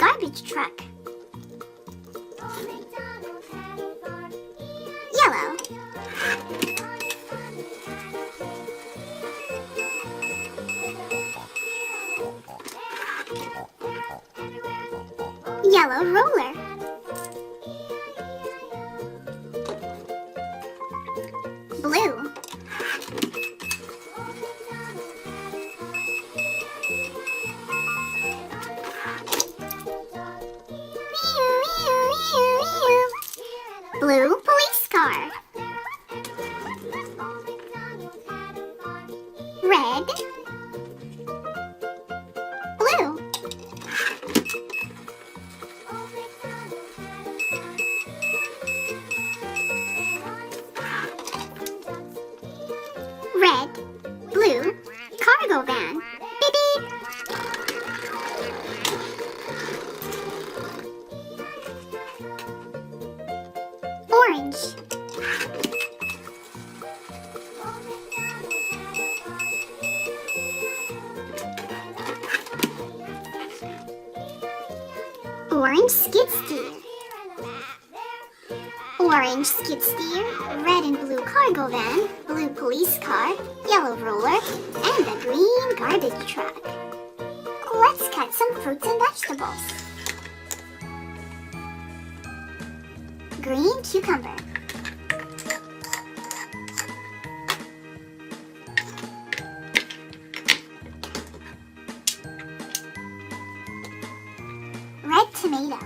garbage truck. Yellow. Yellow roller. Blue. Blue police car. Red. Blue. Red, blue, cargo van. Beep beep. Orange. Orange skid steer. Orange skid steer, red and blue cargo van, blue police car, yellow roller, and a green garbage truck. Let's cut some fruits and vegetables. Green cucumber. Red tomato.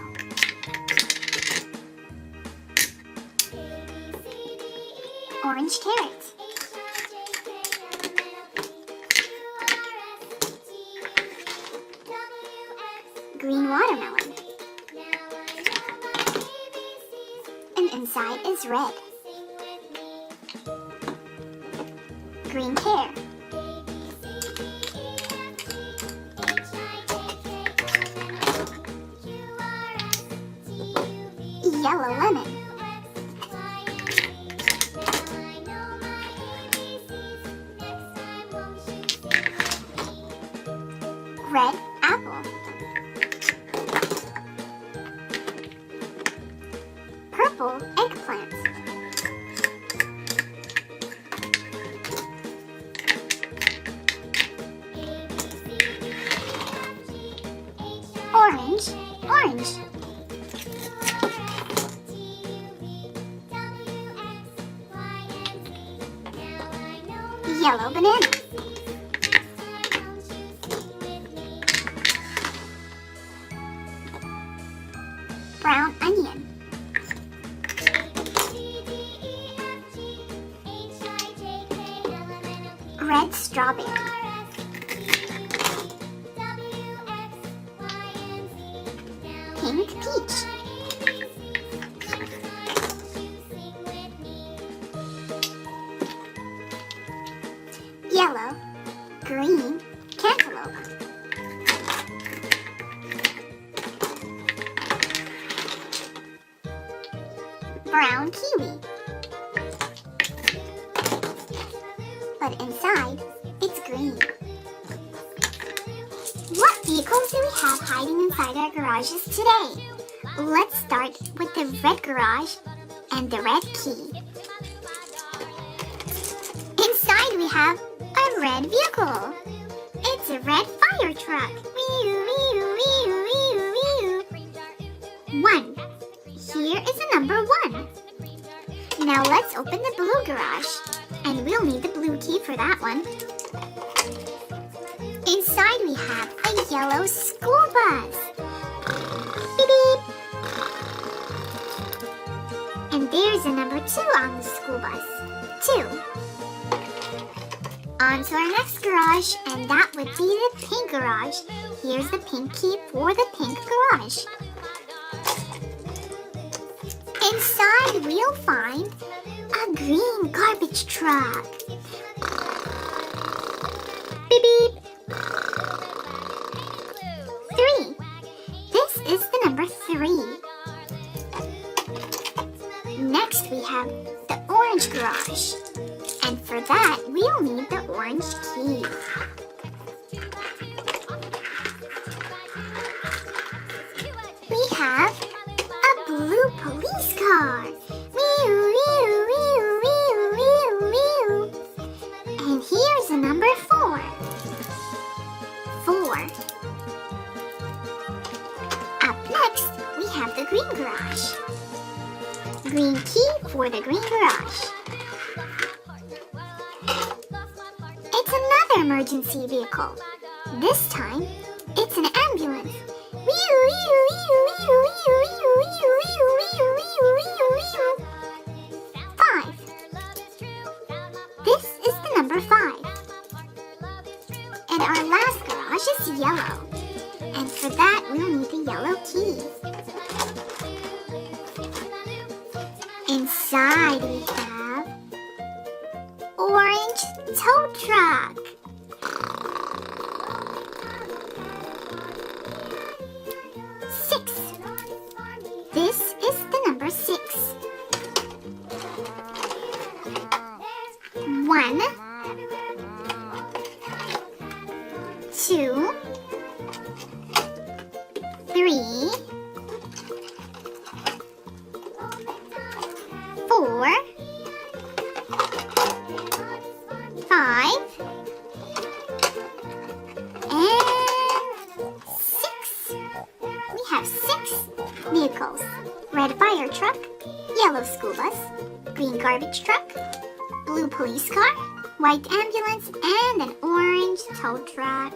Orange carrot. Green watermelon. And inside is red. Green pear. Yellow lemon. Red apple. Purple eggplant. Orange, orange. Yellow banana. Brown onion. Red strawberry. Pink peach. Yellow, green cantaloupe. Brown kiwi. But inside, it's green. What vehicles do we have hiding inside our garages today? Let's start with the red garage and the red key. Inside we have a red vehicle. It's a red fire truck. One. Here is a number 1. Now let's open the blue garage. And we'll need the blue key for that one. Inside we have a yellow school bus. Beep beep. And there's a number 2 on the school bus. 2. On to our next garage, and that would be the pink garage. Here's the pink key for the pink garage. Inside we'll find a green garbage truck. Beep beep. 3. This is the number 3. Next we have the orange garage. And for that, we'll need the orange key. It's another emergency vehicle. This time, it's an ambulance. 5. This is the number 5. And our last garage is yellow. And for that, we'll need the yellow key. Inside we have orange tow truck. 6. This is the number 6. 1, 2, 3, 4, 5, and 6. We have 6 vehicles. Red fire truck, yellow school bus, green garbage truck, blue police car, white ambulance, and an orange tow truck.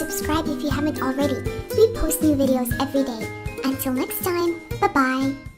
subscribe if you haven't already. We post new videos every day. Until next time, bye-bye.